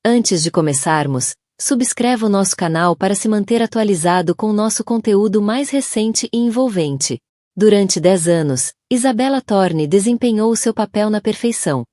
Antes de começarmos, subscreva o nosso canal para se manter atualizado com o nosso conteúdo mais recente e envolvente. Durante 10 anos, Isabella Thorne desempenhou o seu papel na perfeição.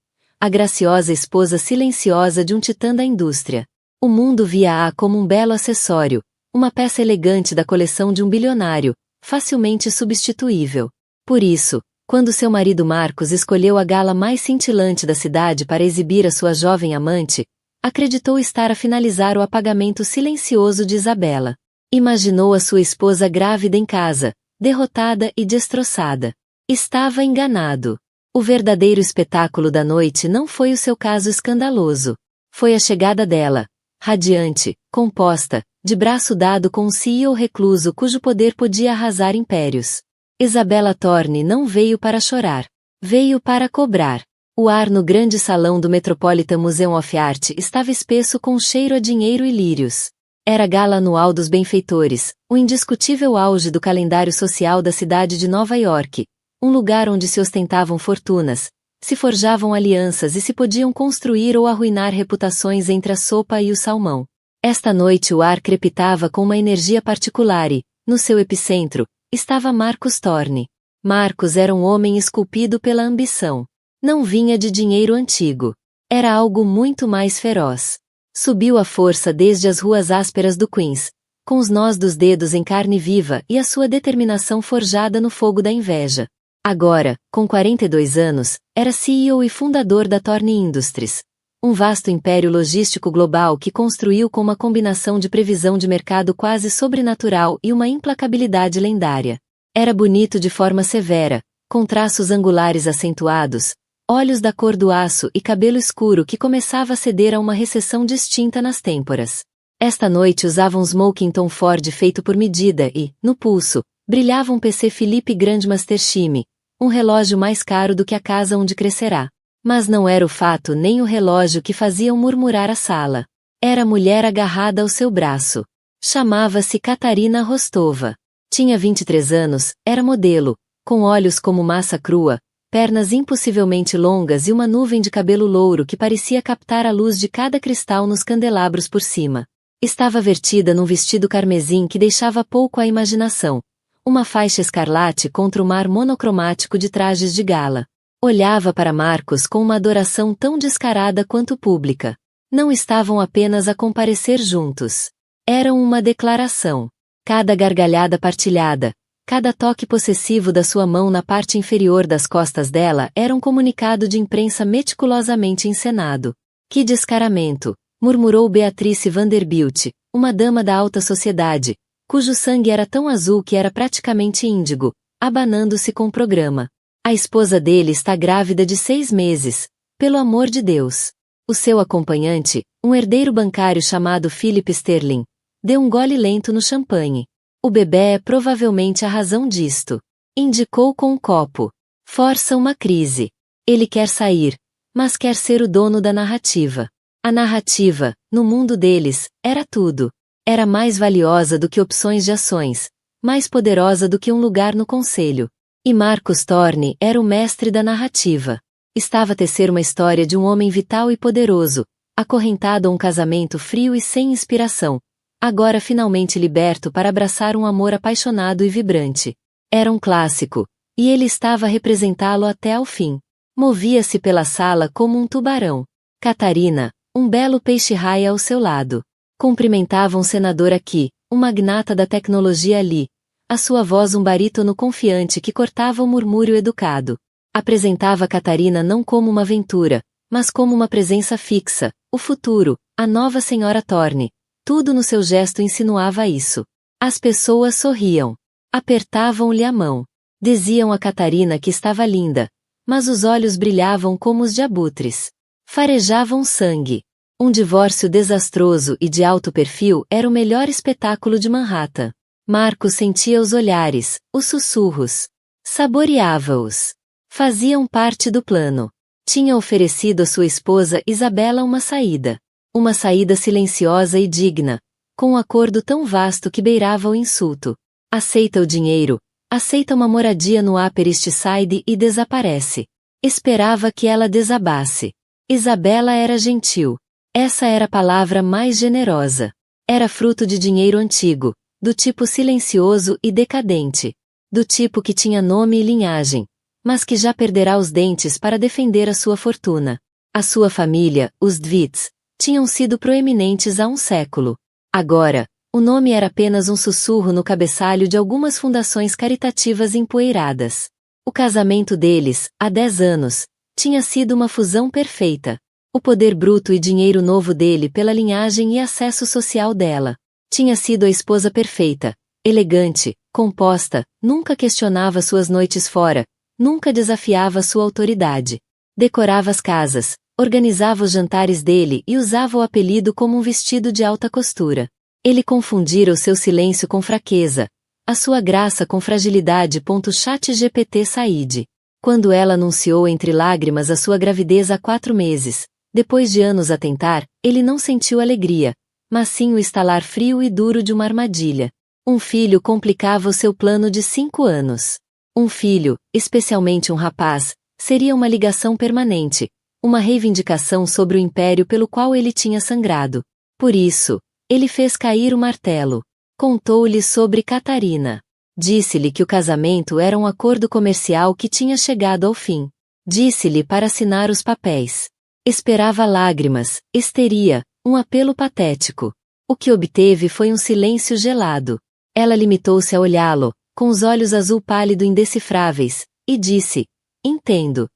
A graciosa esposa silenciosa de um titã da indústria. O mundo via-a como um belo acessório, uma peça elegante da coleção de um bilionário, facilmente substituível. Por isso, quando seu marido Marcos escolheu a gala mais cintilante da cidade para exibir a sua jovem amante, acreditou estar a finalizar o apagamento silencioso de Isabella. Imaginou a sua esposa grávida em casa, derrotada e destroçada. Estava enganado. O verdadeiro espetáculo da noite não foi o seu caso escandaloso. Foi a chegada dela, radiante, composta, de braço dado com um CEO recluso cujo poder podia arrasar impérios. Isabella Thorne não veio para chorar. Veio para cobrar. O ar no grande salão do Metropolitan Museum of Art estava espesso com cheiro a dinheiro e lírios. Era a gala anual dos benfeitores, o indiscutível auge do calendário social da cidade de Nova York, um lugar onde se ostentavam fortunas, se forjavam alianças e se podiam construir ou arruinar reputações entre a sopa e o salmão. Esta noite o ar crepitava com uma energia particular e, no seu epicentro, estava Marcos Thorne. Marcos era um homem esculpido pela ambição. Não vinha de dinheiro antigo. Era algo muito mais feroz. Subiu à força desde as ruas ásperas do Queens, com os nós dos dedos em carne viva e a sua determinação forjada no fogo da inveja. Agora, com 42 anos, era CEO e fundador da Thorne Industries, um vasto império logístico global que construiu com uma combinação de previsão de mercado quase sobrenatural e uma implacabilidade lendária. Era bonito de forma severa, com traços angulares acentuados, olhos da cor do aço e cabelo escuro que começava a ceder a uma recessão distinta nas têmporas. Esta noite usava um smoking Tom Ford feito por medida e, no pulso, brilhava um PC Philippe Grandmaster Chime, um relógio mais caro do que a casa onde crescerá. Mas não era o fato nem o relógio que faziam murmurar a sala. Era a mulher agarrada ao seu braço. Chamava-se Katarina Rostova. Tinha 23 anos, era modelo, com olhos como massa crua, pernas impossivelmente longas e uma nuvem de cabelo louro que parecia captar a luz de cada cristal nos candelabros por cima. Estava vertida num vestido carmesim que deixava pouco à imaginação. Uma faixa escarlate contra o mar monocromático de trajes de gala. Olhava para Marcos com uma adoração tão descarada quanto pública. Não estavam apenas a comparecer juntos. Eram uma declaração. Cada gargalhada partilhada, cada toque possessivo da sua mão na parte inferior das costas dela era um comunicado de imprensa meticulosamente encenado. Que descaramento, murmurou Beatrice Vanderbilt, uma dama da alta sociedade, cujo sangue era tão azul que era praticamente índigo, abanando-se com o programa. A esposa dele está grávida de 6 meses, pelo amor de Deus. O seu acompanhante, um herdeiro bancário chamado Philip Sterling, deu um gole lento no champanhe. O bebê é provavelmente a razão disto. Indicou com um copo. Força uma crise. Ele quer sair, mas quer ser o dono da narrativa. A narrativa, no mundo deles, era tudo. Era mais valiosa do que opções de ações, mais poderosa do que um lugar no conselho. E Marcos Thorne era o mestre da narrativa. Estava a tecer uma história de um homem vital e poderoso, acorrentado a um casamento frio e sem inspiração, agora finalmente liberto para abraçar um amor apaixonado e vibrante. Era um clássico, e ele estava a representá-lo até ao fim. Movia-se pela sala como um tubarão. Katarina, um belo peixe-raia ao seu lado. Cumprimentava um senador aqui, um magnata da tecnologia ali. A sua voz um barítono confiante que cortava o murmúrio educado. Apresentava Katarina não como uma aventura, mas como uma presença fixa, o futuro, a nova senhora Thorne. Tudo no seu gesto insinuava isso. As pessoas sorriam. Apertavam-lhe a mão. Diziam a Katarina que estava linda, mas os olhos brilhavam como os de abutres. Farejavam sangue. Um divórcio desastroso e de alto perfil era o melhor espetáculo de Manhattan. Marcos sentia os olhares, os sussurros. Saboreava-os. Faziam parte do plano. Tinha oferecido a sua esposa Isabella uma saída. Uma saída silenciosa e digna, com um acordo tão vasto que beirava o insulto. Aceita o dinheiro, aceita uma moradia no Upper East Side e desaparece. Esperava que ela desabasse. Isabella era gentil. Essa era a palavra mais generosa. Era fruto de dinheiro antigo, do tipo silencioso e decadente. Do tipo que tinha nome e linhagem, mas que já perderá os dentes para defender a sua fortuna. A sua família, os Dvits, tinham sido proeminentes há um século. Agora, o nome era apenas um sussurro no cabeçalho de algumas fundações caritativas empoeiradas. O casamento deles, há 10 anos, tinha sido uma fusão perfeita. O poder bruto e dinheiro novo dele pela linhagem e acesso social dela. Tinha sido a esposa perfeita, elegante, composta, nunca questionava suas noites fora, nunca desafiava sua autoridade. Decorava as casas, organizava os jantares dele e usava o apelido como um vestido de alta costura. Ele confundira o seu silêncio com fraqueza, a sua graça com fragilidade. ChatGPT Said. Quando ela anunciou entre lágrimas a sua gravidez há 4 meses, depois de anos a tentar, ele não sentiu alegria, mas sim o estalar frio e duro de uma armadilha. Um filho complicava o seu plano de 5 anos. Um filho, especialmente um rapaz, seria uma ligação permanente, uma reivindicação sobre o império pelo qual ele tinha sangrado. Por isso, ele fez cair o martelo. Contou-lhe sobre Catarina. Disse-lhe que o casamento era um acordo comercial que tinha chegado ao fim. Disse-lhe para assinar os papéis. Esperava lágrimas, histeria, um apelo patético. O que obteve foi um silêncio gelado. Ela limitou-se a olhá-lo, com os olhos azul pálido indecifráveis, e disse: "Entendo."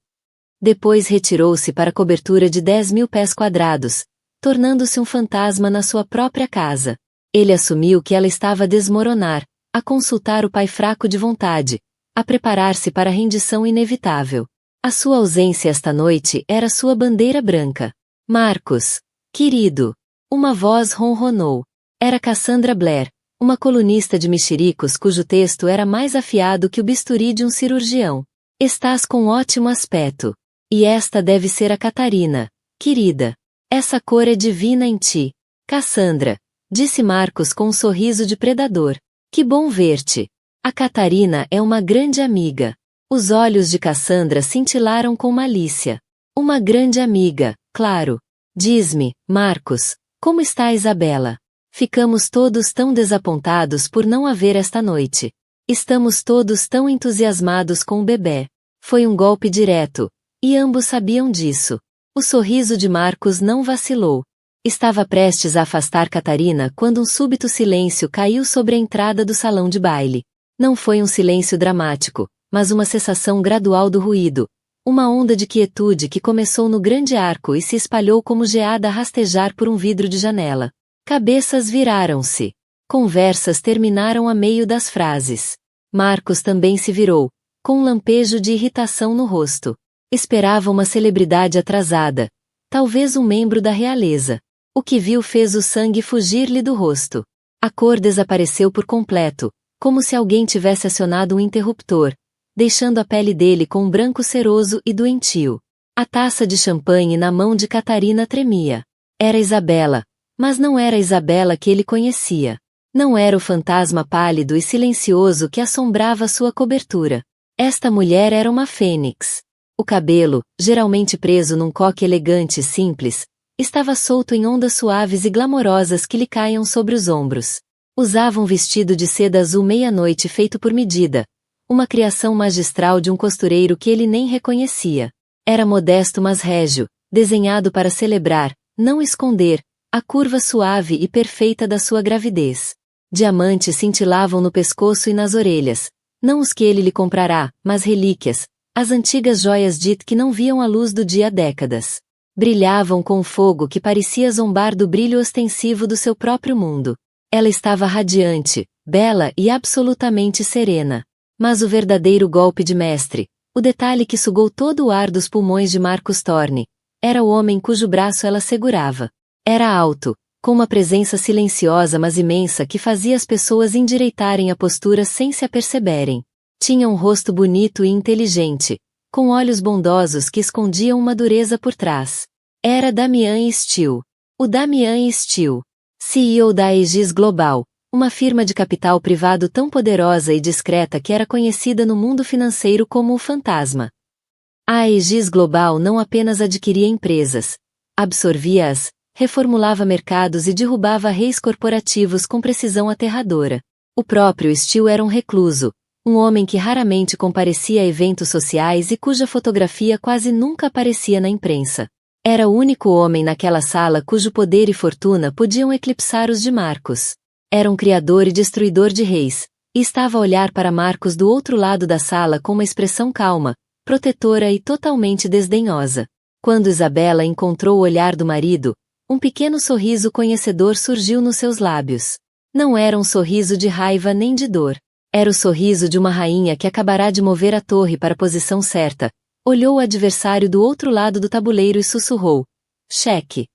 Depois retirou-se para a cobertura de 10.000 pés quadrados, tornando-se um fantasma na sua própria casa. Ele assumiu que ela estava a desmoronar, a consultar o pai fraco de vontade, a preparar-se para a rendição inevitável. A sua ausência esta noite era sua bandeira branca. "Marcos, querido." Uma voz ronronou. Era Cassandra Blair, uma colunista de mexericos cujo texto era mais afiado que o bisturi de um cirurgião. "Estás com ótimo aspecto. E esta deve ser a Catarina, querida. Essa cor é divina em ti, Cassandra", disse Marcos com um sorriso de predador. "Que bom ver-te. A Catarina é uma grande amiga." Os olhos de Cassandra cintilaram com malícia. "Uma grande amiga, claro. Diz-me, Marcos, como está a Isabela? Ficamos todos tão desapontados por não a ver esta noite. Estamos todos tão entusiasmados com o bebê." Foi um golpe direto, e ambos sabiam disso. O sorriso de Marcos não vacilou. Estava prestes a afastar Catarina quando um súbito silêncio caiu sobre a entrada do salão de baile. Não foi um silêncio dramático, mas uma cessação gradual do ruído, uma onda de quietude que começou no grande arco e se espalhou como geada a rastejar por um vidro de janela. Cabeças viraram-se. Conversas terminaram a meio das frases. Marcos também se virou, com um lampejo de irritação no rosto. Esperava uma celebridade atrasada, talvez um membro da realeza. O que viu fez o sangue fugir-lhe do rosto. A cor desapareceu por completo, como se alguém tivesse acionado um interruptor, deixando a pele dele com um branco ceroso e doentio. A taça de champanhe na mão de Catarina tremia. Era Isabela, mas não era a Isabela que ele conhecia. Não era o fantasma pálido e silencioso que assombrava sua cobertura. Esta mulher era uma fênix. O cabelo, geralmente preso num coque elegante e simples, estava solto em ondas suaves e glamorosas que lhe caíam sobre os ombros. Usava um vestido de seda azul meia-noite feito por medida, uma criação magistral de um costureiro que ele nem reconhecia. Era modesto mas régio, desenhado para celebrar, não esconder, a curva suave e perfeita da sua gravidez. Diamantes cintilavam no pescoço e nas orelhas, não os que ele lhe comprará, mas relíquias, as antigas joias Dit que não viam a luz do dia há décadas. Brilhavam com um fogo que parecia zombar do brilho ostensivo do seu próprio mundo. Ela estava radiante, bela e absolutamente serena. Mas o verdadeiro golpe de mestre, o detalhe que sugou todo o ar dos pulmões de Marcus Thorne, era o homem cujo braço ela segurava. Era alto, com uma presença silenciosa mas imensa que fazia as pessoas endireitarem a postura sem se aperceberem. Tinha um rosto bonito e inteligente, com olhos bondosos que escondiam uma dureza por trás. Era Damian Steele. O Damian Steele, CEO da Aegis Global, uma firma de capital privado tão poderosa e discreta que era conhecida no mundo financeiro como o Fantasma. A Aegis Global não apenas adquiria empresas, absorvia-as, reformulava mercados e derrubava reis corporativos com precisão aterradora. O próprio Steele era um recluso, um homem que raramente comparecia a eventos sociais e cuja fotografia quase nunca aparecia na imprensa. Era o único homem naquela sala cujo poder e fortuna podiam eclipsar os de Marcus. Era um criador e destruidor de reis, e estava a olhar para Marcus do outro lado da sala com uma expressão calma, protetora e totalmente desdenhosa. Quando Isabela encontrou o olhar do marido, um pequeno sorriso conhecedor surgiu nos seus lábios. Não era um sorriso de raiva nem de dor. Era o sorriso de uma rainha que acabará de mover a torre para a posição certa. Olhou o adversário do outro lado do tabuleiro e sussurrou: cheque.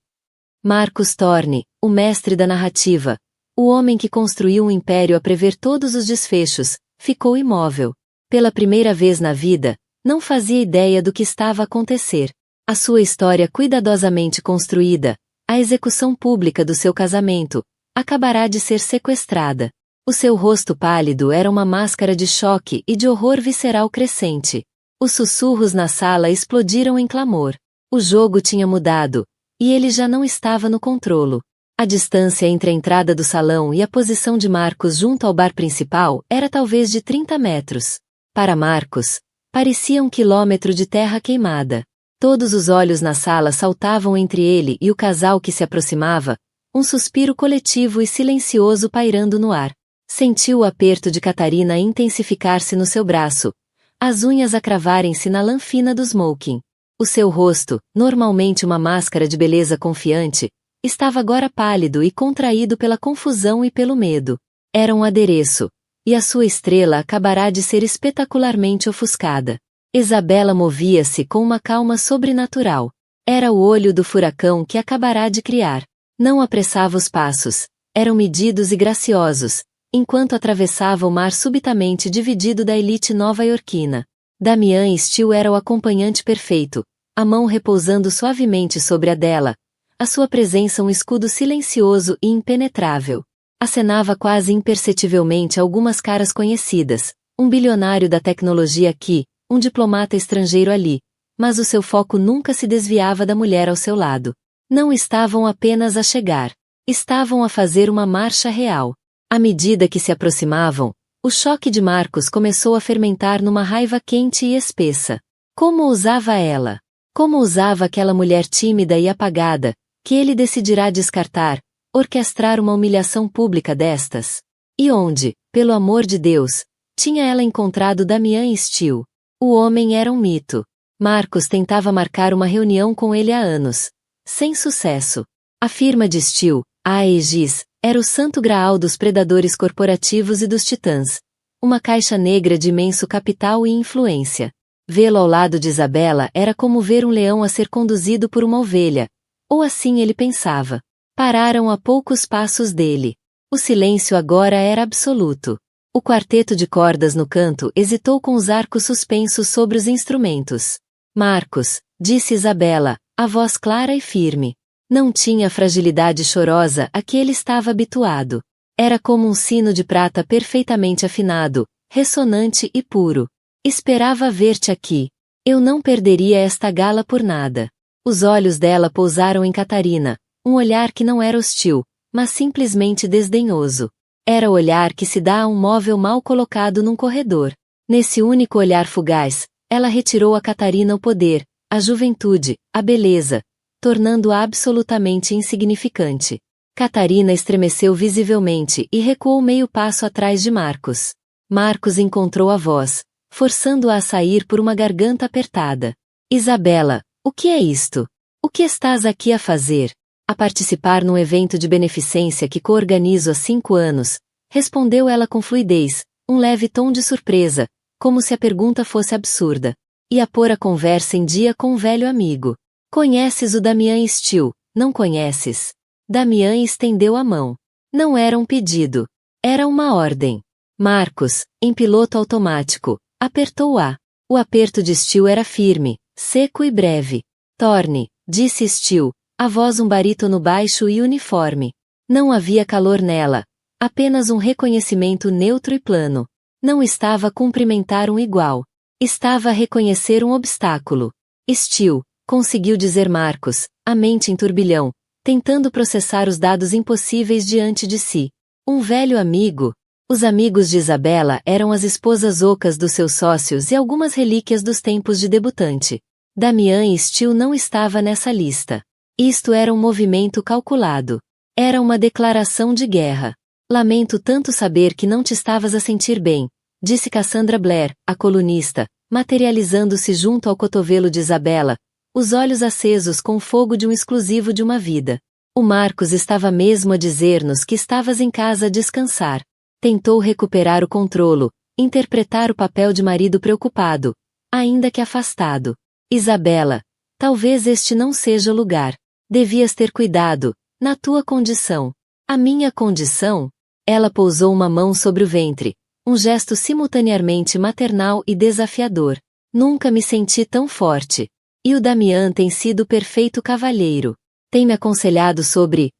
Marcus Thorne, o mestre da narrativa, o homem que construiu um império a prever todos os desfechos, ficou imóvel. Pela primeira vez na vida, não fazia ideia do que estava a acontecer. A sua história cuidadosamente construída, a execução pública do seu casamento, acabará de ser sequestrada. O seu rosto pálido era uma máscara de choque e de horror visceral crescente. Os sussurros na sala explodiram em clamor. O jogo tinha mudado, e ele já não estava no controlo. A distância entre a entrada do salão e a posição de Marcus junto ao bar principal era talvez de 30 metros. Para Marcus, parecia um quilômetro de terra queimada. Todos os olhos na sala saltavam entre ele e o casal que se aproximava, um suspiro coletivo e silencioso pairando no ar. Sentiu o aperto de Catarina intensificar-se no seu braço, as unhas a cravarem-se na lã fina do smoking. O seu rosto, normalmente uma máscara de beleza confiante, estava agora pálido e contraído pela confusão e pelo medo. Era um adereço, e a sua estrela acabará de ser espetacularmente ofuscada. Isabela movia-se com uma calma sobrenatural. Era o olho do furacão que acabará de criar. Não apressava os passos, eram medidos e graciosos, enquanto atravessava o mar subitamente dividido da elite nova-iorquina. Damian Steele era o acompanhante perfeito, a mão repousando suavemente sobre a dela, a sua presença um escudo silencioso e impenetrável. Acenava quase imperceptivelmente algumas caras conhecidas, um bilionário da tecnologia aqui, um diplomata estrangeiro ali, mas o seu foco nunca se desviava da mulher ao seu lado. Não estavam apenas a chegar, estavam a fazer uma marcha real. À medida que se aproximavam, o choque de Marcus começou a fermentar numa raiva quente e espessa. Como usava ela? Como usava aquela mulher tímida e apagada, que ele decidirá descartar, orquestrar uma humilhação pública destas? E onde, pelo amor de Deus, tinha ela encontrado Damian Steele? O homem era um mito. Marcus tentava marcar uma reunião com ele há anos. Sem sucesso. A firma de Steele, a Aegis, era o santo graal dos predadores corporativos e dos titãs. Uma caixa negra de imenso capital e influência. Vê-lo ao lado de Isabela era como ver um leão a ser conduzido por uma ovelha. Ou assim ele pensava. Pararam a poucos passos dele. O silêncio agora era absoluto. O quarteto de cordas no canto hesitou com os arcos suspensos sobre os instrumentos. Marcus, disse Isabela, a voz clara e firme. Não tinha a fragilidade chorosa a que ele estava habituado. Era como um sino de prata perfeitamente afinado, ressonante e puro. Esperava ver-te aqui. Eu não perderia esta gala por nada. Os olhos dela pousaram em Catarina, um olhar que não era hostil, mas simplesmente desdenhoso. Era o olhar que se dá a um móvel mal colocado num corredor. Nesse único olhar fugaz, ela retirou a Catarina o poder, a juventude, a beleza, tornando-a absolutamente insignificante. Catarina estremeceu visivelmente e recuou meio passo atrás de Marcus. Marcus encontrou a voz, forçando-a a sair por uma garganta apertada. Isabela, o que é isto? O que estás aqui a fazer? A participar num evento de beneficência que coorganizo há 5 anos, respondeu ela com fluidez, um leve tom de surpresa, como se a pergunta fosse absurda. E a pôr a conversa em dia com um velho amigo. Conheces o Damian Steele, não conheces? Damian estendeu a mão. Não era um pedido. Era uma ordem. Marcus, em piloto automático, apertou-a. O aperto de Steele era firme, seco e breve. Thorne, disse Steele, a voz um barítono baixo e uniforme. Não havia calor nela, apenas um reconhecimento neutro e plano. Não estava a cumprimentar um igual. Estava a reconhecer um obstáculo. Steele, conseguiu dizer Marcus, a mente em turbilhão, tentando processar os dados impossíveis diante de si. Um velho amigo. Os amigos de Isabela eram as esposas ocas dos seus sócios e algumas relíquias dos tempos de debutante. Damian Steele não estava nessa lista. Isto era um movimento calculado. Era uma declaração de guerra. Lamento tanto saber que não te estavas a sentir bem, disse Cassandra Blair, a colunista, materializando-se junto ao cotovelo de Isabela, os olhos acesos com o fogo de um exclusivo de uma vida. O Marcos estava mesmo a dizer-nos que estavas em casa a descansar. Tentou recuperar o controlo, interpretar o papel de marido preocupado, ainda que afastado. Isabela, talvez este não seja o lugar. Devias ter cuidado, na tua condição. A minha condição? Ela pousou uma mão sobre o ventre, um gesto simultaneamente maternal e desafiador. Nunca me senti tão forte. E o Damian tem sido perfeito cavalheiro. Tem me aconselhado sobre,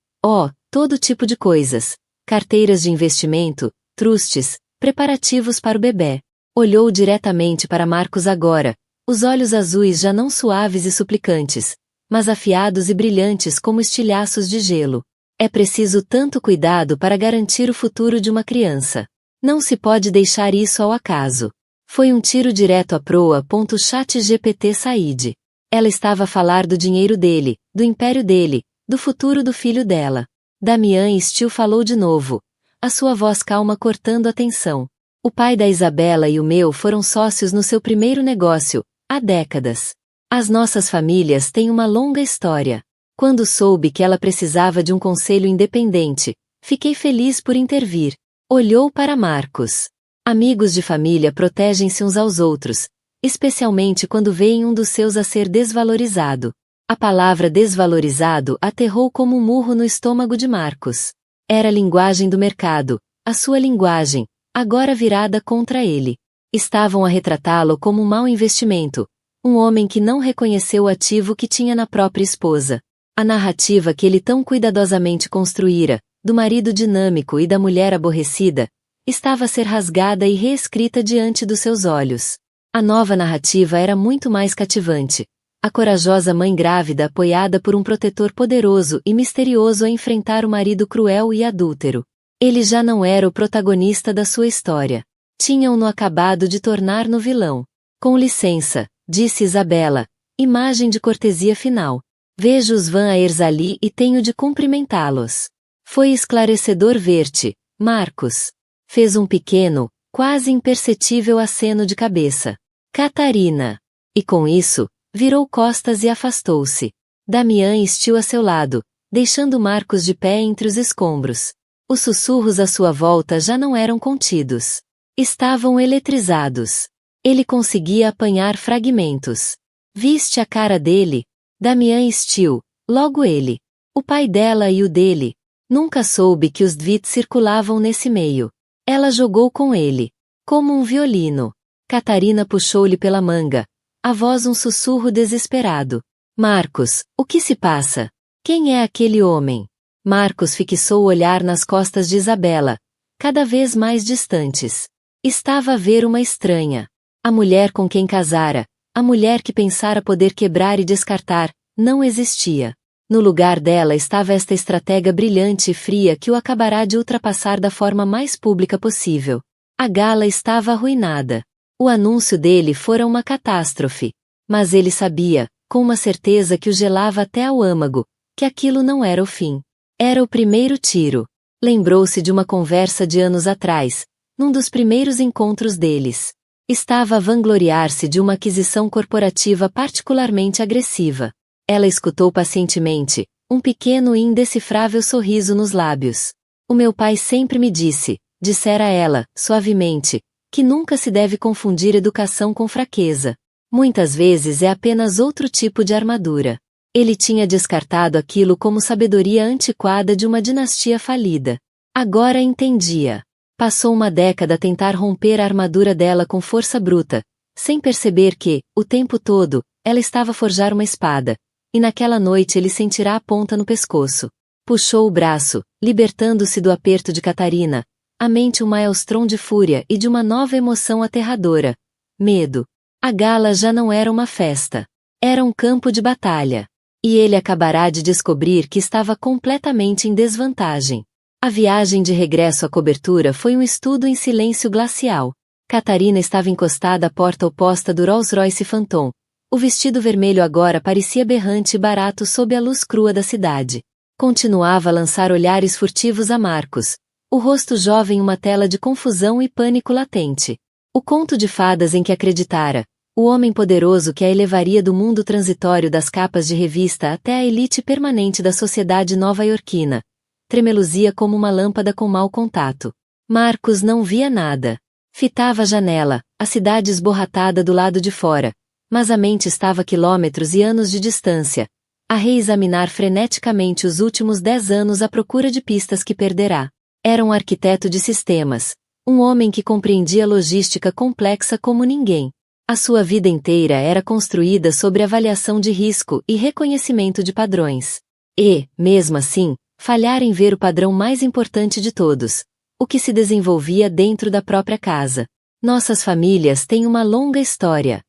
todo tipo de coisas. Carteiras de investimento, trustes, preparativos para o bebê. Olhou diretamente para Marcos agora, os olhos azuis já não suaves e suplicantes, mas afiados e brilhantes como estilhaços de gelo. É preciso tanto cuidado para garantir o futuro de uma criança. Não se pode deixar isso ao acaso. Foi um tiro direto à proa. ChatGPT Said. Ela estava a falar do dinheiro dele, do império dele, do futuro do filho dela. Damian Steele falou de novo, a sua voz calma cortando a tensão. O pai da Isabela e o meu foram sócios no seu primeiro negócio, há décadas. As nossas famílias têm uma longa história. Quando soube que ela precisava de um conselho independente, fiquei feliz por intervir. Olhou para Marcos. Amigos de família protegem-se uns aos outros, especialmente quando veem um dos seus a ser desvalorizado. A palavra desvalorizado aterrou como um murro no estômago de Marcos. Era a linguagem do mercado, a sua linguagem, agora virada contra ele. Estavam a retratá-lo como um mau investimento, um homem que não reconheceu o ativo que tinha na própria esposa. A narrativa que ele tão cuidadosamente construíra, do marido dinâmico e da mulher aborrecida, estava a ser rasgada e reescrita diante dos seus olhos. A nova narrativa era muito mais cativante. A corajosa mãe grávida apoiada por um protetor poderoso e misterioso a enfrentar o marido cruel e adúltero. Ele já não era o protagonista da sua história. Tinham-no acabado de tornar no vilão. Com licença, disse Isabela, imagem de cortesia final. Vejo os Van Aersali e tenho de cumprimentá-los. Foi esclarecedor ver-te, Marcos. Fez um pequeno, quase imperceptível aceno de cabeça. Catarina. E com isso, virou costas e afastou-se. Damian Steele a seu lado, deixando Marcos de pé entre os escombros. Os sussurros à sua volta já não eram contidos. Estavam eletrizados. Ele conseguia apanhar fragmentos. Viste a cara dele? Damian Steele, logo ele. O pai dela e o dele. Nunca soube que os Dvit circulavam nesse meio. Ela jogou com ele. Como um violino. Catarina puxou-lhe pela manga. A voz um sussurro desesperado. Marcos, o que se passa? Quem é aquele homem? Marcos fixou o olhar nas costas de Isabela, cada vez mais distantes. Estava a ver uma estranha. A mulher com quem casara, a mulher que pensara poder quebrar e descartar, não existia. No lugar dela estava esta estratega brilhante e fria que o acabará de ultrapassar da forma mais pública possível. A gala estava arruinada. O anúncio dele fora uma catástrofe. Mas ele sabia, com uma certeza que o gelava até ao âmago, que aquilo não era o fim. Era o primeiro tiro. Lembrou-se de uma conversa de anos atrás, num dos primeiros encontros deles. Estava a vangloriar-se de uma aquisição corporativa particularmente agressiva. Ela escutou pacientemente, um pequeno e indecifrável sorriso nos lábios. O meu pai sempre me disse, dissera ela, suavemente, que nunca se deve confundir educação com fraqueza. Muitas vezes é apenas outro tipo de armadura. Ele tinha descartado aquilo como sabedoria antiquada de uma dinastia falida. Agora entendia. Passou uma década a tentar romper a armadura dela com força bruta, sem perceber que, o tempo todo, ela estava a forjar uma espada, e naquela noite ele sentirá a ponta no pescoço. Puxou o braço, libertando-se do aperto de Catarina, a mente um maelstrom de fúria e de uma nova emoção aterradora. Medo. A gala já não era uma festa. Era um campo de batalha. E ele acabará de descobrir que estava completamente em desvantagem. A viagem de regresso à cobertura foi um estudo em silêncio glacial. Catarina estava encostada à porta oposta do Rolls-Royce Phantom. O vestido vermelho agora parecia berrante e barato sob a luz crua da cidade. Continuava a lançar olhares furtivos a Marcos. O rosto jovem uma tela de confusão e pânico latente. O conto de fadas em que acreditara. O homem poderoso que a elevaria do mundo transitório das capas de revista até a elite permanente da sociedade nova-iorquina. Tremeluzia como uma lâmpada com mau contato. Marcos não via nada. Fitava a janela, a cidade esborratada do lado de fora. Mas a mente estava a quilômetros e anos de distância. A reexaminar freneticamente os últimos 10 anos à procura de pistas que perderá. Era um arquiteto de sistemas. Um homem que compreendia logística complexa como ninguém. A sua vida inteira era construída sobre avaliação de risco e reconhecimento de padrões. E, mesmo assim, falhar em ver o padrão mais importante de todos, o que se desenvolvia dentro da própria casa. Nossas famílias têm uma longa história.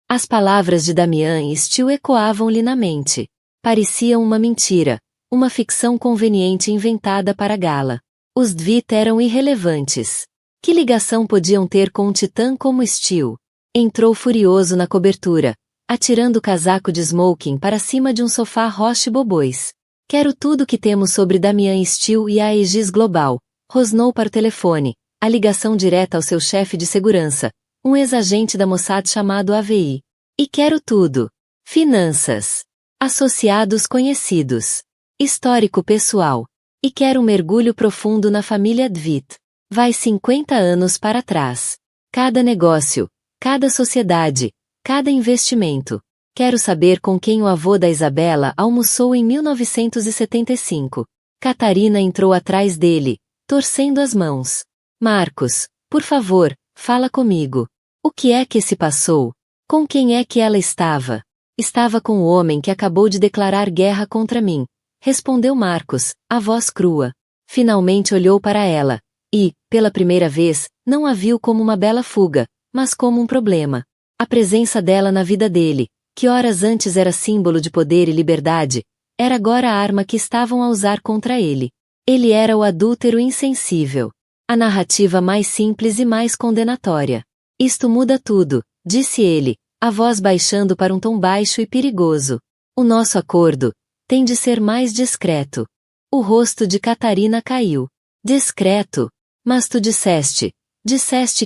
As palavras de Damian e Steele ecoavam-lhe na mente. Pareciam uma mentira, uma ficção conveniente inventada para a gala. Os Dvitt eram irrelevantes. Que ligação podiam ter com um titã como Steele? Entrou furioso na cobertura, atirando o casaco de smoking para cima de um sofá roche bobões. Quero tudo que temos sobre Damian Steele e a Aegis Global. Rosnou para o telefone, a ligação direta ao seu chefe de segurança, um ex-agente da Mossad chamado AVI. E quero tudo. Finanças. Associados conhecidos. Histórico pessoal. E quero um mergulho profundo na família Dvitt. Vai 50 anos para trás. Cada negócio. Cada sociedade, cada investimento. Quero saber com quem o avô da Isabela almoçou em 1975. Catarina entrou atrás dele, torcendo as mãos. Marcos, por favor, fala comigo. O que é que se passou? Com quem é que ela estava? Estava com o homem que acabou de declarar guerra contra mim. Respondeu Marcos, a voz crua. Finalmente olhou para ela. E, pela primeira vez, não a viu como uma bela fuga, mas como um problema. A presença dela na vida dele, que horas antes era símbolo de poder e liberdade, era agora a arma que estavam a usar contra ele. Ele era o adúltero insensível. A narrativa mais simples e mais condenatória. Isto muda tudo, disse ele, a voz baixando para um tom baixo e perigoso. O nosso acordo tem de ser mais discreto. O rosto de Catarina caiu. Discreto? Mas tu disseste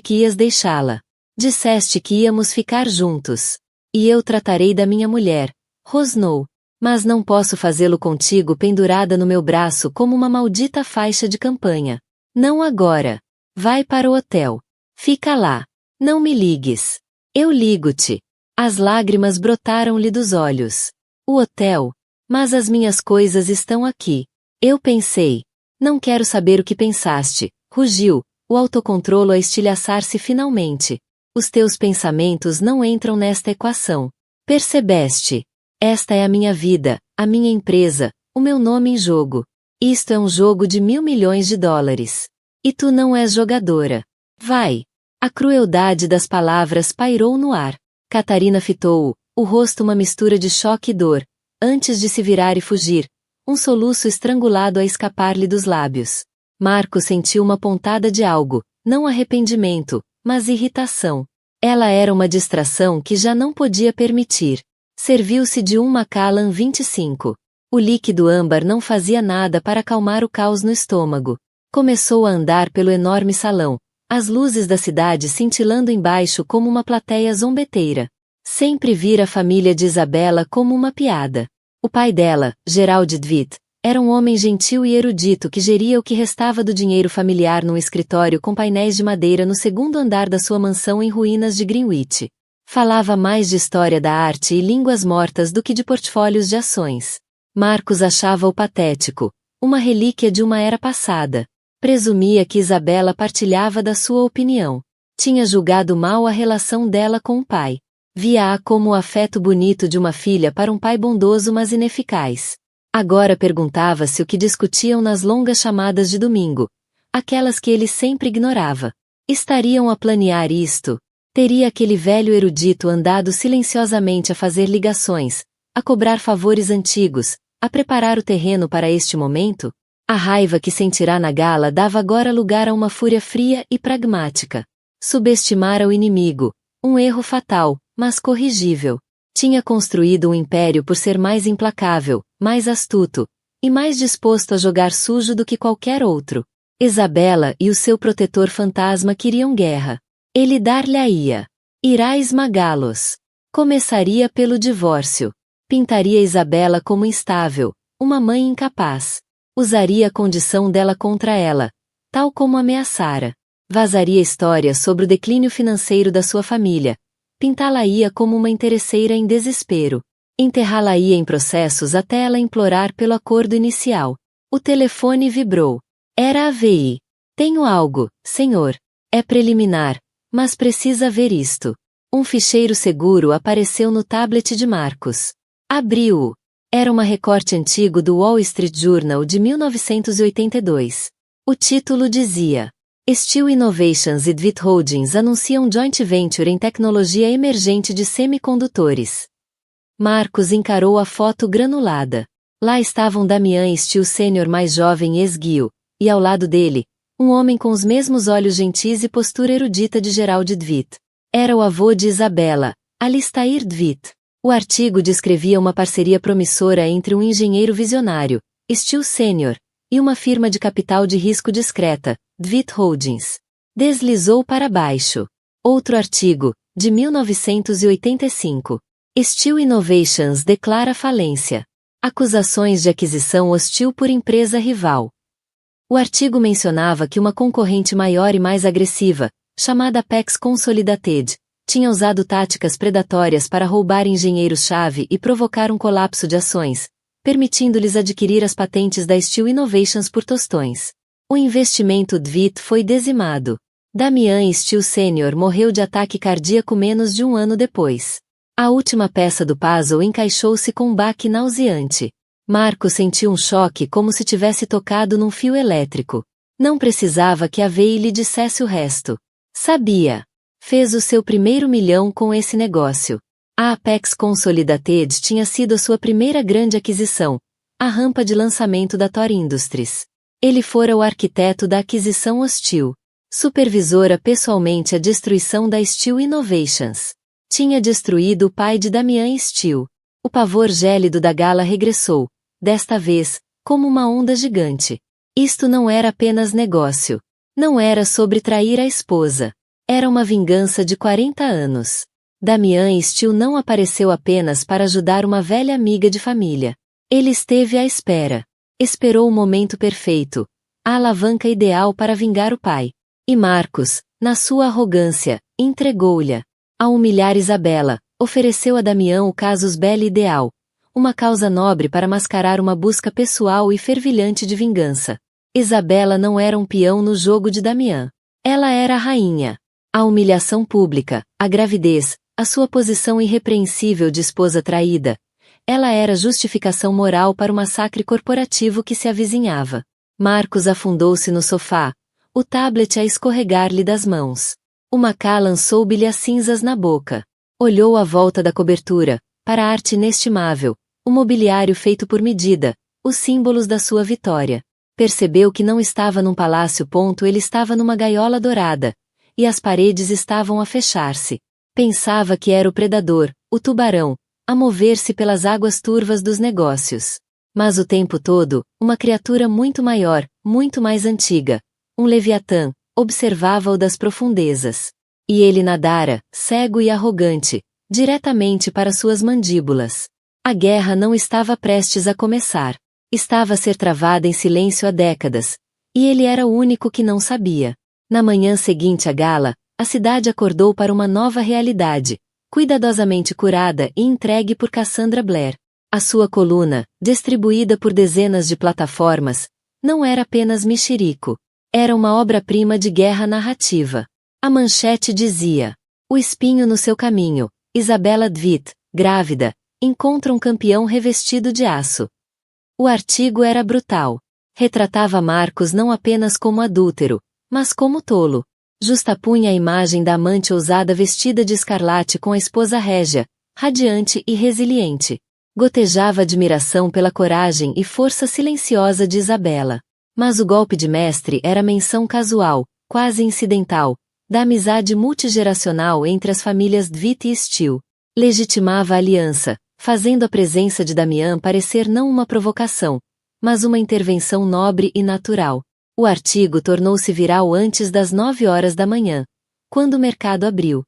que ias deixá-la. Disseste que íamos ficar juntos. E eu tratarei da minha mulher, rosnou. Mas não posso fazê-lo contigo pendurada no meu braço como uma maldita faixa de campanha. Não agora. Vai para o hotel. Fica lá. Não me ligues. Eu ligo-te. As lágrimas brotaram-lhe dos olhos. O hotel. Mas as minhas coisas estão aqui. Eu pensei. Não quero saber o que pensaste, rugiu, o autocontrolo a estilhaçar-se finalmente. Os teus pensamentos não entram nesta equação. Percebeste? Esta é a minha vida, a minha empresa, o meu nome em jogo. Isto é um jogo de $1.000 milhões. E tu não és jogadora. Vai. A crueldade das palavras pairou no ar. Catarina fitou-o, o rosto uma mistura de choque e dor, antes de se virar e fugir, um soluço estrangulado a escapar-lhe dos lábios. Marco sentiu uma pontada de algo, não arrependimento, mas irritação. Ela era uma distração que já não podia permitir. Serviu-se de um Macallan 25. O líquido âmbar não fazia nada para acalmar o caos no estômago. Começou a andar pelo enorme salão, as luzes da cidade cintilando embaixo como uma plateia zombeteira. Sempre vira a família de Isabela como uma piada. O pai dela, Gerald Dvitt, era um homem gentil e erudito que geria o que restava do dinheiro familiar num escritório com painéis de madeira no segundo andar da sua mansão em ruínas de Greenwich. Falava mais de história da arte e línguas mortas do que de portfólios de ações. Marcos achava-o patético, uma relíquia de uma era passada. Presumia que Isabela partilhava da sua opinião. Tinha julgado mal a relação dela com o pai. Via-a como o afeto bonito de uma filha para um pai bondoso mas ineficaz. Agora perguntava-se o que discutiam nas longas chamadas de domingo, aquelas que ele sempre ignorava. Estariam a planear isto? Teria aquele velho erudito andado silenciosamente a fazer ligações, a cobrar favores antigos, a preparar o terreno para este momento? A raiva que sentirá na gala dava agora lugar a uma fúria fria e pragmática. Subestimara o inimigo, um erro fatal, mas corrigível. Tinha construído um império por ser mais implacável, mais astuto, e mais disposto a jogar sujo do que qualquer outro. Isabela e o seu protetor fantasma queriam guerra. Ele dar-lhe-ia. Irá esmagá-los. Começaria pelo divórcio. Pintaria Isabela como instável, uma mãe incapaz. Usaria a condição dela contra ela, tal como ameaçara. Vazaria histórias sobre o declínio financeiro da sua família. Pintá-la-ia como uma interesseira em desespero. Enterrá-la-ia em processos até ela implorar pelo acordo inicial. O telefone vibrou. Era a VI. Tenho algo, senhor. É preliminar, mas precisa ver isto. Um ficheiro seguro apareceu no tablet de Marcos. Abriu-o. Era um recorte antigo do Wall Street Journal de 1982. O título dizia: Steel Innovations e DVIT Holdings anunciam joint venture em tecnologia emergente de semicondutores. Marcos encarou a foto granulada. Lá estavam Damian Steel Sênior mais jovem e esguio, e ao lado dele, um homem com os mesmos olhos gentis e postura erudita de Gerald DeWitt. Era o avô de Isabela, Alistair DeWitt. O artigo descrevia uma parceria promissora entre um engenheiro visionário, Steel Sênior, e uma firma de capital de risco discreta, DeWitt Holdings. Deslizou para baixo. Outro artigo, de 1985. Steel Innovations declara falência. Acusações de aquisição hostil por empresa rival. O artigo mencionava que uma concorrente maior e mais agressiva, chamada Apex Consolidated, tinha usado táticas predatórias para roubar engenheiros-chave e provocar um colapso de ações, permitindo-lhes adquirir as patentes da Steel Innovations por tostões. O investimento DeWitt foi dizimado. Damian Steel Sênior morreu de ataque cardíaco menos de um ano depois. A última peça do puzzle encaixou-se com um baque nauseante. Marco sentiu um choque como se tivesse tocado num fio elétrico. Não precisava que a VI lhe dissesse o resto. Sabia. Fez o seu primeiro milhão com esse negócio. A Apex Consolidated tinha sido a sua primeira grande aquisição, a rampa de lançamento da Thor Industries. Ele fora o arquiteto da aquisição hostil. Supervisora pessoalmente a destruição da Steel Innovations. Tinha destruído o pai de Damian Steel. O pavor gélido da gala regressou, desta vez, como uma onda gigante. Isto não era apenas negócio. Não era sobre trair a esposa. Era uma vingança de 40 anos. Damian Steel não apareceu apenas para ajudar uma velha amiga de família. Ele esteve à espera. Esperou o momento perfeito, a alavanca ideal para vingar o pai. E Marcos, na sua arrogância, entregou-lhe. Ao humilhar Isabela, ofereceu a Damian o casus belli ideal, uma causa nobre para mascarar uma busca pessoal e fervilhante de vingança. Isabela não era um peão no jogo de Damian. Ela era a rainha. A humilhação pública, a gravidez, a sua posição irrepreensível de esposa traída. Ela era justificação moral para o massacre corporativo que se avizinhava. Marcos afundou-se no sofá, o tablet a escorregar-lhe das mãos. O Macallan soube-lhe as cinzas na boca. Olhou à volta da cobertura, para a arte inestimável, o mobiliário feito por medida, os símbolos da sua vitória. Percebeu que não estava num palácio. Ele estava numa gaiola dourada. E as paredes estavam a fechar-se. Pensava que era o predador, o tubarão, a mover-se pelas águas turvas dos negócios. Mas o tempo todo, uma criatura muito maior, muito mais antiga, um leviatã, observava-o das profundezas. E ele nadara, cego e arrogante, diretamente para suas mandíbulas. A guerra não estava prestes a começar. Estava a ser travada em silêncio há décadas. E ele era o único que não sabia. Na manhã seguinte à gala, a cidade acordou para uma nova realidade, cuidadosamente curada e entregue por Cassandra Blair. A sua coluna, distribuída por dezenas de plataformas, não era apenas mexerico. Era uma obra-prima de guerra narrativa. A manchete dizia: o espinho no seu caminho, Isabela DeWitt, grávida, encontra um campeão revestido de aço. O artigo era brutal. Retratava Marcos não apenas como adúltero, mas como tolo. Justapunha a imagem da amante ousada vestida de escarlate com a esposa régia, radiante e resiliente. Gotejava admiração pela coragem e força silenciosa de Isabela. Mas o golpe de mestre era menção casual, quase incidental, da amizade multigeracional entre as famílias Dvitt e Steele. Legitimava a aliança, fazendo a presença de Damian parecer não uma provocação, mas uma intervenção nobre e natural. O artigo tornou-se viral antes das 9 horas da manhã, quando o mercado abriu.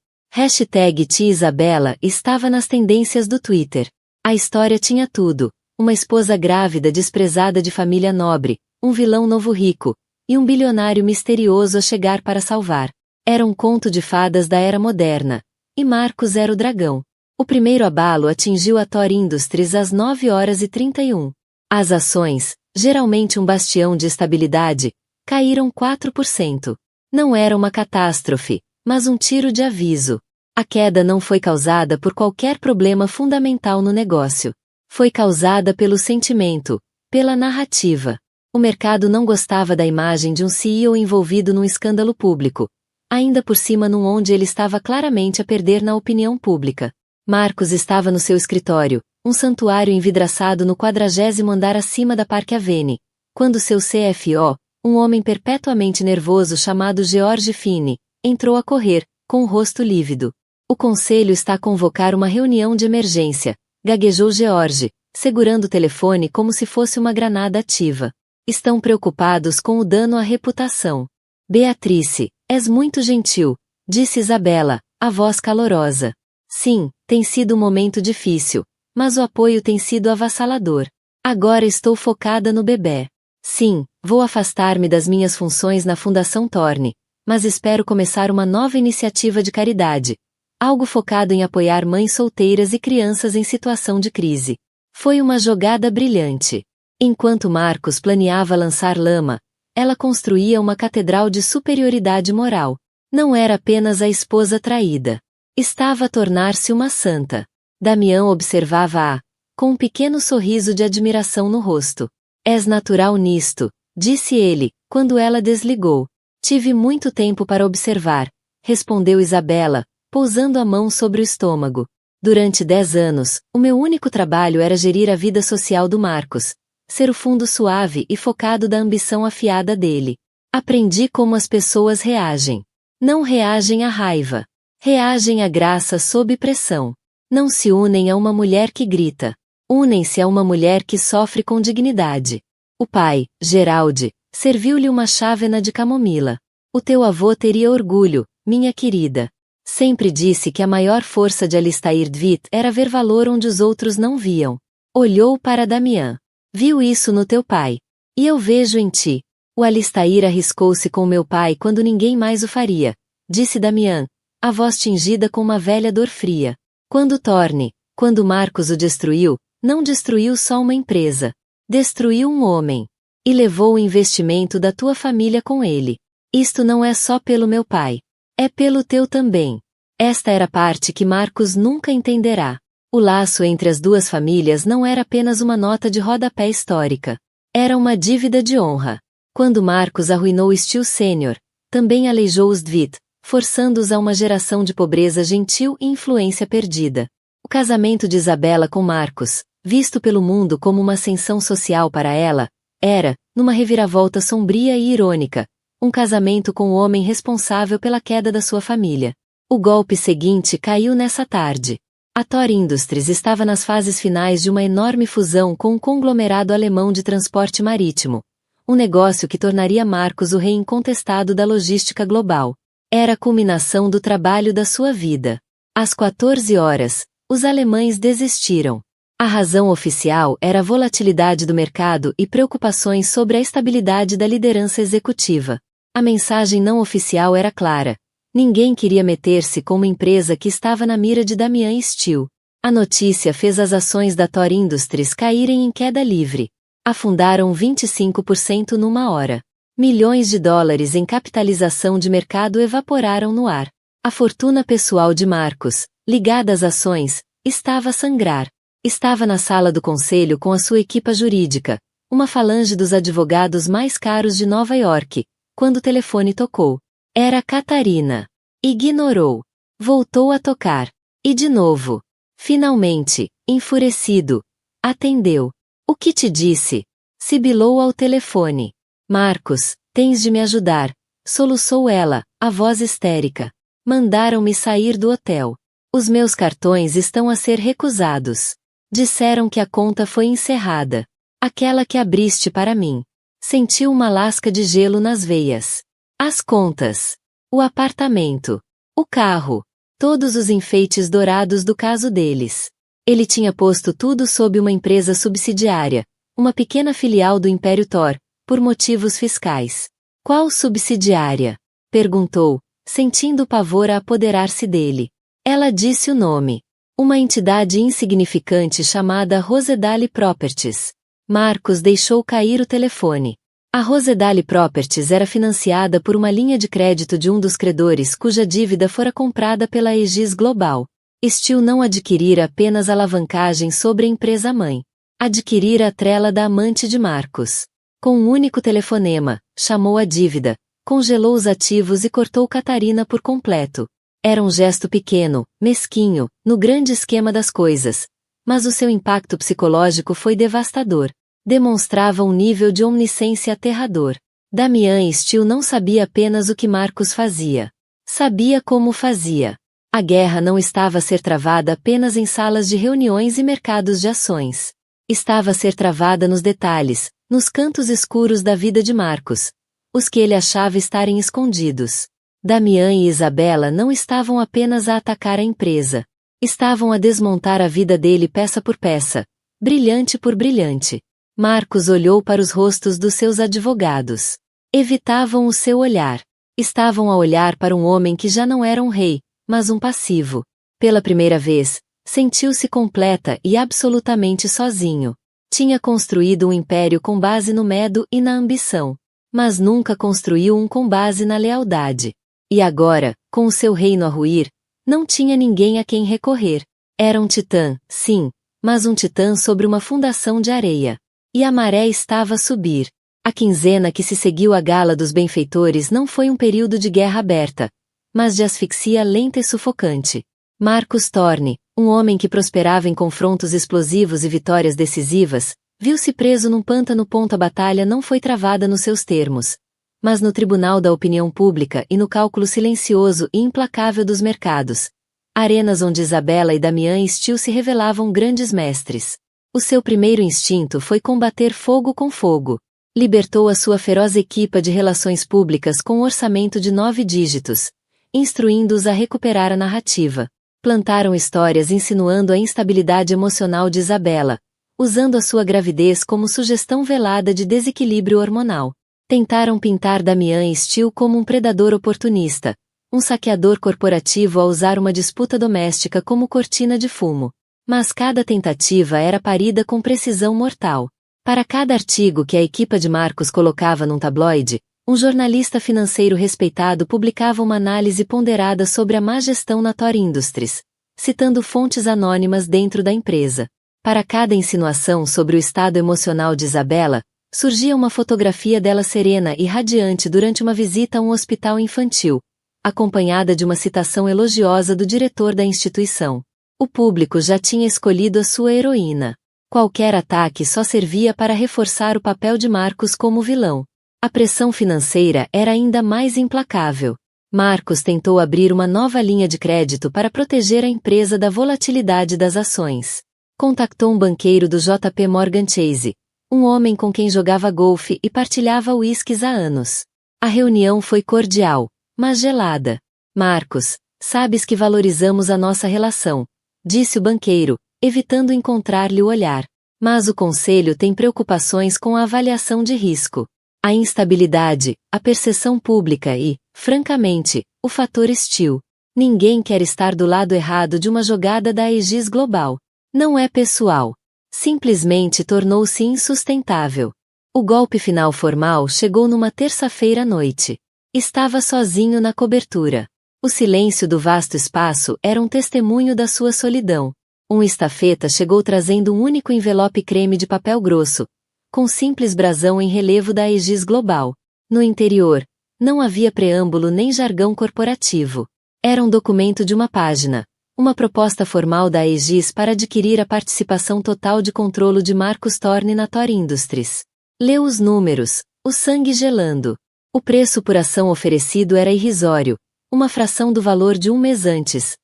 #TIsabela estava nas tendências do Twitter. A história tinha tudo: uma esposa grávida desprezada de família nobre, um vilão novo rico, e um bilionário misterioso a chegar para salvar. Era um conto de fadas da era moderna, e Marcos era o dragão. O primeiro abalo atingiu a Thor Industries às 9h31. As ações, geralmente um bastião de estabilidade, caíram 4%. Não era uma catástrofe, mas um tiro de aviso. A queda não foi causada por qualquer problema fundamental no negócio. Foi causada pelo sentimento, pela narrativa. O mercado não gostava da imagem de um CEO envolvido num escândalo público, ainda por cima num onde ele estava claramente a perder na opinião pública. Marcos estava no seu escritório, um santuário envidraçado no 40º andar acima da Park Avenue, quando seu CFO, um homem perpetuamente nervoso chamado George Finney, entrou a correr, com o rosto lívido. O conselho está a convocar uma reunião de emergência, gaguejou George, segurando o telefone como se fosse uma granada ativa. Estão preocupados com o dano à reputação. Beatrice, és muito gentil, disse Isabela, a voz calorosa. Sim, tem sido um momento difícil, mas o apoio tem sido avassalador. Agora estou focada no bebê. Sim, vou afastar-me das minhas funções na Fundação Thorne, mas espero começar uma nova iniciativa de caridade, algo focado em apoiar mães solteiras e crianças em situação de crise. Foi uma jogada brilhante. Enquanto Marcos planeava lançar lama, ela construía uma catedral de superioridade moral. Não era apenas a esposa traída. Estava a tornar-se uma santa. Damian observava-a, com um pequeno sorriso de admiração no rosto. És natural nisto, disse ele, quando ela desligou. Tive muito tempo para observar, respondeu Isabela, pousando a mão sobre o estômago. Durante 10 anos, o meu único trabalho era gerir a vida social do Marcos, ser o fundo suave e focado da ambição afiada dele. Aprendi como as pessoas reagem. Não reagem à raiva. Reagem à graça sob pressão. Não se unem a uma mulher que grita. Unem-se a uma mulher que sofre com dignidade. O pai, Gerald, serviu-lhe uma chávena de camomila. O teu avô teria orgulho, minha querida. Sempre disse que a maior força de Alistair Dvitt era ver valor onde os outros não viam. Olhou para Damian. Viu isso no teu pai. E eu vejo em ti. O Alistair arriscou-se com meu pai quando ninguém mais o faria, disse Damian, a voz tingida com uma velha dor fria. Quando Marcos o destruiu, não destruiu só uma empresa. Destruiu um homem. E levou o investimento da tua família com ele. Isto não é só pelo meu pai. É pelo teu também. Esta era a parte que Marcos nunca entenderá. O laço entre as duas famílias não era apenas uma nota de rodapé histórica. Era uma dívida de honra. Quando Marcos arruinou Steele Sênior, também aleijou os Dvitt, forçando-os a uma geração de pobreza gentil e influência perdida. O casamento de Isabela com Marcos, visto pelo mundo como uma ascensão social para ela, era, numa reviravolta sombria e irônica, um casamento com o homem responsável pela queda da sua família. O golpe seguinte caiu nessa tarde. A Thor Industries estava nas fases finais de uma enorme fusão com um conglomerado alemão de transporte marítimo, um negócio que tornaria Marcos o rei incontestado da logística global. Era a culminação do trabalho da sua vida. Às 14 horas, os alemães desistiram. A razão oficial era a volatilidade do mercado e preocupações sobre a estabilidade da liderança executiva. A mensagem não oficial era clara. Ninguém queria meter-se com uma empresa que estava na mira de Damian Steele. A notícia fez as ações da Thor Industries caírem em queda livre. Afundaram 25% numa hora. Milhões de dólares em capitalização de mercado evaporaram no ar. A fortuna pessoal de Marcos, ligada às ações, estava a sangrar. Estava na sala do conselho com a sua equipa jurídica, uma falange dos advogados mais caros de Nova York, quando o telefone tocou. Era Catarina. Ignorou. Voltou a tocar. E de novo. Finalmente, enfurecido, Atendeu. O que te disse? Sibilou ao telefone. Marcos, tens de me ajudar, soluçou ela, a voz histérica. Mandaram-me sair do hotel. Os meus cartões estão a ser recusados. Disseram que a conta foi encerrada. Aquela que abriste para mim. Sentiu uma lasca de gelo nas veias. As contas. O apartamento. O carro. Todos os enfeites dourados do caso deles. Ele tinha posto tudo sob uma empresa subsidiária, uma pequena filial do Império Thor, por motivos fiscais. Qual subsidiária? Perguntou, sentindo o pavor a apoderar-se dele. Ela disse o nome. Uma entidade insignificante chamada Rosedale Properties. Marcos deixou cair o telefone. A Rosedale Properties era financiada por uma linha de crédito de um dos credores cuja dívida fora comprada pela Aegis Global. Steel não adquirira apenas alavancagem sobre a empresa-mãe. Adquirira a trela da amante de Marcos. Com um único telefonema, chamou a dívida, congelou os ativos e cortou Catarina por completo. Era um gesto pequeno, mesquinho, no grande esquema das coisas. Mas o seu impacto psicológico foi devastador. Demonstrava um nível de omnisciência aterrador. Damian Steel não sabia apenas o que Marcos fazia. Sabia como fazia. A guerra não estava a ser travada apenas em salas de reuniões e mercados de ações. Estava a ser travada nos detalhes, nos cantos escuros da vida de Marcos, os que ele achava estarem escondidos. Damian e Isabela não estavam apenas a atacar a empresa. Estavam a desmontar a vida dele peça por peça, brilhante por brilhante. Marcos olhou para os rostos dos seus advogados. Evitavam o seu olhar. Estavam a olhar para um homem que já não era um rei, mas um passivo. Pela primeira vez, sentiu-se completa e absolutamente sozinho. Tinha construído um império com base no medo e na ambição. Mas nunca construiu um com base na lealdade. E agora, com o seu reino a ruir, não tinha ninguém a quem recorrer. Era um titã, sim, mas um titã sobre uma fundação de areia. E a maré estava a subir. A quinzena que se seguiu à gala dos benfeitores não foi um período de guerra aberta, mas de asfixia lenta e sufocante. Marcus Thorne, um homem que prosperava em confrontos explosivos e vitórias decisivas, viu-se preso num pântano. A batalha não foi travada nos seus termos, mas no tribunal da opinião pública e no cálculo silencioso e implacável dos mercados. Arenas onde Isabela e Damian Steel se revelavam grandes mestres. O seu primeiro instinto foi combater fogo com fogo. Libertou a sua feroz equipa de relações públicas com um orçamento de 9 dígitos, instruindo-os a recuperar a narrativa. Plantaram histórias insinuando a instabilidade emocional de Isabela, usando a sua gravidez como sugestão velada de desequilíbrio hormonal. Tentaram pintar Damian Steel como um predador oportunista, um saqueador corporativo a usar uma disputa doméstica como cortina de fumo. Mas cada tentativa era parida com precisão mortal. Para cada artigo que a equipa de Marcos colocava num tabloide, um jornalista financeiro respeitado publicava uma análise ponderada sobre a má gestão na Thor Industries, citando fontes anônimas dentro da empresa. Para cada insinuação sobre o estado emocional de Isabela, surgia uma fotografia dela serena e radiante durante uma visita a um hospital infantil, acompanhada de uma citação elogiosa do diretor da instituição. O público já tinha escolhido a sua heroína. Qualquer ataque só servia para reforçar o papel de Marcos como vilão. A pressão financeira era ainda mais implacável. Marcos tentou abrir uma nova linha de crédito para proteger a empresa da volatilidade das ações. Contactou um banqueiro do JP Morgan Chase, um homem com quem jogava golfe e partilhava uísques há anos. A reunião foi cordial, mas gelada. Marcos, sabes que valorizamos a nossa relação, disse o banqueiro, evitando encontrar-lhe o olhar. Mas o conselho tem preocupações com a avaliação de risco. A instabilidade, a percepção pública e, francamente, o fator Steel. Ninguém quer estar do lado errado de uma jogada da Aegis Global. Não é pessoal. Simplesmente tornou-se insustentável. O golpe final formal chegou numa terça-feira à noite. Estava sozinho na cobertura. O silêncio do vasto espaço era um testemunho da sua solidão. Um estafeta chegou trazendo um único envelope creme de papel grosso, com simples brasão em relevo da Aegis Global. No interior, não havia preâmbulo nem jargão corporativo. Era um documento de uma página, Uma proposta formal da Aegis para adquirir a participação total de controle de Marcus Thorne na Thor Industries. Leu os números, o sangue gelando. O preço por ação oferecido era irrisório, uma fração do valor de um mês antes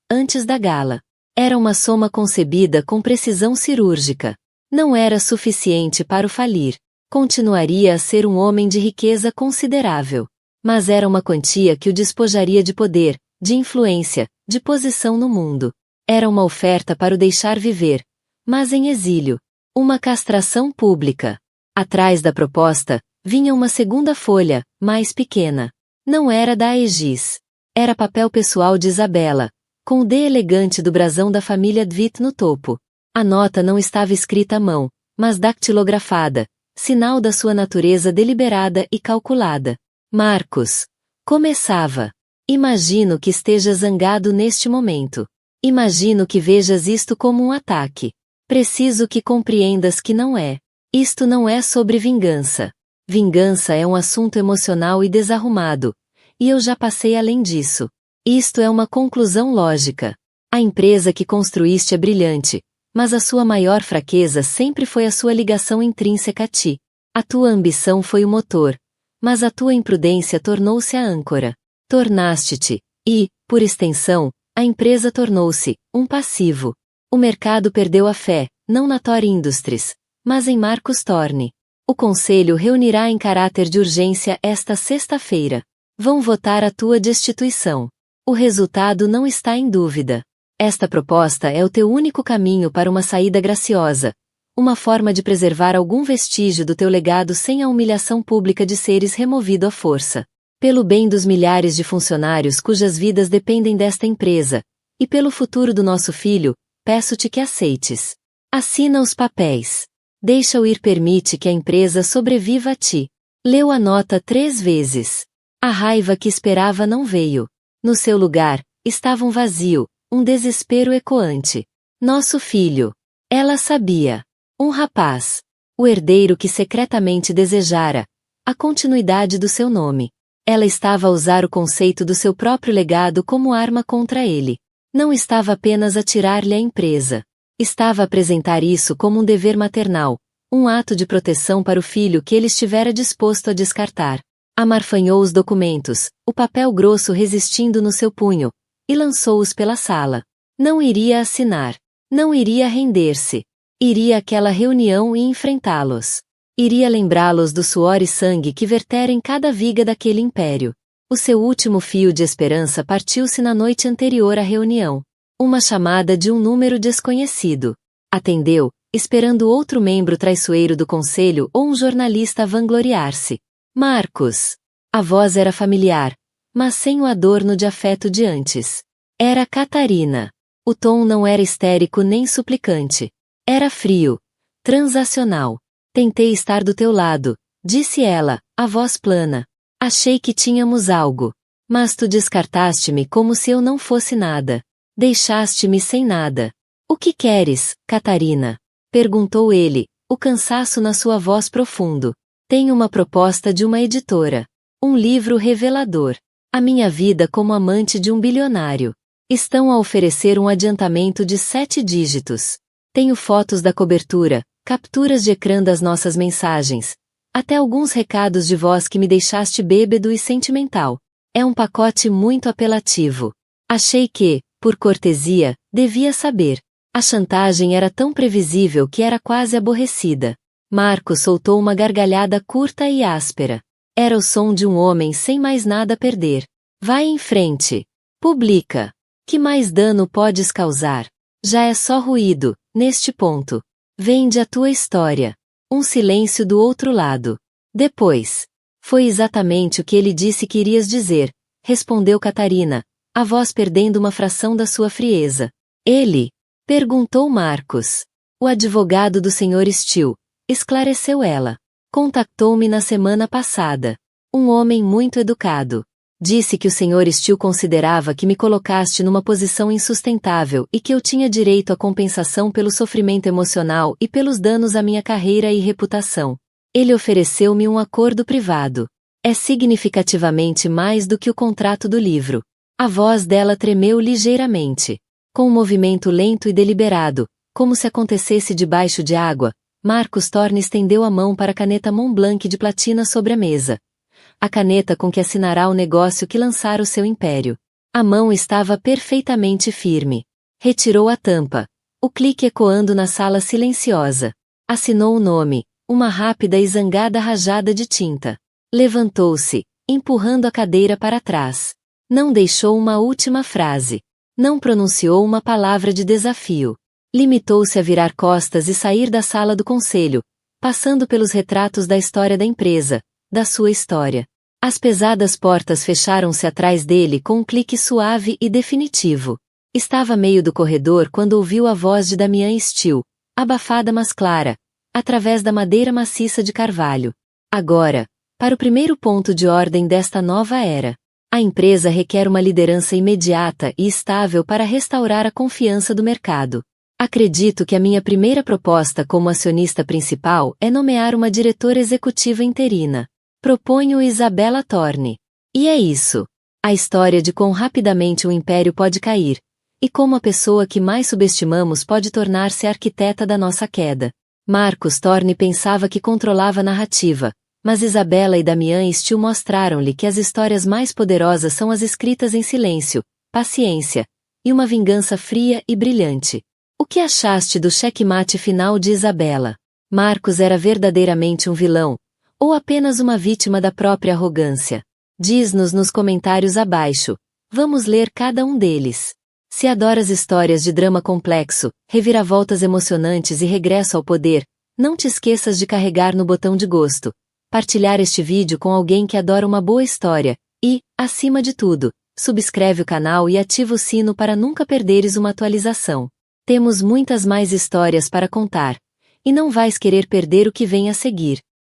da gala. Era uma soma concebida com precisão cirúrgica. Não era suficiente para o falir. Continuaria a ser um homem de riqueza considerável. Mas era uma quantia que o despojaria de poder, de influência, de posição no mundo. Era uma oferta para o deixar viver, mas em exílio. Uma castração pública. Atrás da proposta, vinha uma segunda folha, mais pequena. Não era da Aegis. Era papel pessoal de Isabela, com o D elegante do brasão da família Dvitt no topo. A nota não estava escrita à mão, mas dactilografada, sinal da sua natureza deliberada e calculada. Marcus. Começava. Imagino que esteja zangado neste momento. Imagino que vejas isto como um ataque. Preciso que compreendas que não é. Isto não é sobre vingança. Vingança é um assunto emocional e desarrumado, e eu já passei além disso. Isto é uma conclusão lógica. A empresa que construíste é brilhante, mas a sua maior fraqueza sempre foi a sua ligação intrínseca a ti. A tua ambição foi o motor, mas a tua imprudência tornou-se a âncora. Tornaste-te, e, por extensão, a empresa tornou-se um passivo. O mercado perdeu a fé, não na Thor Industries, mas em Marcus Thorne. O conselho reunirá em caráter de urgência esta sexta-feira. Vão votar a tua destituição. O resultado não está em dúvida. Esta proposta é o teu único caminho para uma saída graciosa, uma forma de preservar algum vestígio do teu legado sem a humilhação pública de seres removido à força. Pelo bem dos milhares de funcionários cujas vidas dependem desta empresa, e pelo futuro do nosso filho, peço-te que aceites. Assina os papéis. Deixa-o ir, permite que a empresa sobreviva a ti. Leu a nota 3 vezes. A raiva que esperava não veio. No seu lugar, estava um vazio, um desespero ecoante. Nosso filho. Ela sabia. Um rapaz. O herdeiro que secretamente desejara a continuidade do seu nome. Ela estava a usar o conceito do seu próprio legado como arma contra ele. Não estava apenas a tirar-lhe a empresa. Estava a apresentar isso como um dever maternal, um ato de proteção para o filho que ele estivera disposto a descartar. Amarfanhou os documentos, o papel grosso resistindo no seu punho, e lançou-os pela sala. Não iria assinar. Não iria render-se. Iria àquela reunião e enfrentá-los. Iria lembrá-los do suor e sangue que vertera em cada viga daquele império. O seu último fio de esperança partiu-se na noite anterior à reunião. Uma chamada de um número desconhecido. Atendeu, esperando outro membro traiçoeiro do conselho ou um jornalista a vangloriar-se. Marcus. A voz era familiar, mas sem o adorno de afeto de antes. Era Catarina. O tom não era histérico nem suplicante. Era frio, transacional. Tentei estar do teu lado, disse ela, a voz plana. Achei que tínhamos algo. Mas tu descartaste-me como se eu não fosse nada. Deixaste-me sem nada. O que queres, Catarina? Perguntou ele, o cansaço na sua voz profundo. Tenho uma proposta de uma editora. Um livro revelador. A minha vida como amante de um bilionário. Estão a oferecer um adiantamento de 7 dígitos. Tenho fotos da cobertura, capturas de ecrã das nossas mensagens, até alguns recados de voz que me deixaste bêbado e sentimental. É um pacote muito apelativo. Achei que, por cortesia, devia saber. A chantagem era tão previsível que era quase aborrecida. Marco soltou uma gargalhada curta e áspera. Era o som de um homem sem mais nada a perder. Vai em frente. Publica. Que mais dano podes causar? Já é só ruído, neste ponto. Vende a tua história. Um silêncio do outro lado. Depois. Foi exatamente o que ele disse que irias dizer, respondeu Catarina, a voz perdendo uma fração da sua frieza. Ele? Perguntou Marcos. O advogado do Sr. Steele, esclareceu ela. Contactou-me na semana passada. Um homem muito educado. Disse que o Sr. Steele considerava que me colocaste numa posição insustentável e que eu tinha direito à compensação pelo sofrimento emocional e pelos danos à minha carreira e reputação. Ele ofereceu-me um acordo privado. É significativamente mais do que o contrato do livro. A voz dela tremeu ligeiramente. Com um movimento lento e deliberado, como se acontecesse debaixo de água, Marcos Thorne estendeu a mão para a caneta Montblanc de platina sobre a mesa. A caneta com que assinará o negócio que lançar o seu império. A mão estava perfeitamente firme. Retirou a tampa. O clique ecoando na sala silenciosa. Assinou o nome, uma rápida e zangada rajada de tinta. Levantou-se, empurrando a cadeira para trás. Não deixou uma última frase. Não pronunciou uma palavra de desafio. Limitou-se a virar costas e sair da sala do conselho, passando pelos retratos da história da empresa, da sua história. As pesadas portas fecharam-se atrás dele com um clique suave e definitivo. Estava a meio do corredor quando ouviu a voz de Damian Steele, abafada mas clara, através da madeira maciça de carvalho. Agora, para o primeiro ponto de ordem desta nova era. A empresa requer uma liderança imediata e estável para restaurar a confiança do mercado. Acredito que a minha primeira proposta como acionista principal é nomear uma diretora executiva interina. Proponho Isabella Thorne. E é isso. A história de quão rapidamente um império pode cair, e como a pessoa que mais subestimamos pode tornar-se a arquiteta da nossa queda. Marcos Thorne pensava que controlava a narrativa, mas Isabella e Damian Steele mostraram-lhe que as histórias mais poderosas são as escritas em silêncio, paciência, e uma vingança fria e brilhante. O que achaste do checkmate final de Isabella? Marcos era verdadeiramente um vilão, ou apenas uma vítima da própria arrogância? Diz-nos nos comentários abaixo. Vamos ler cada um deles. Se adoras histórias de drama complexo, reviravoltas emocionantes e regresso ao poder, não te esqueças de carregar no botão de gosto, partilhar este vídeo com alguém que adora uma boa história, e, acima de tudo, subscreve o canal e ativa o sino para nunca perderes uma atualização. Temos muitas mais histórias para contar, e não vais querer perder o que vem a seguir.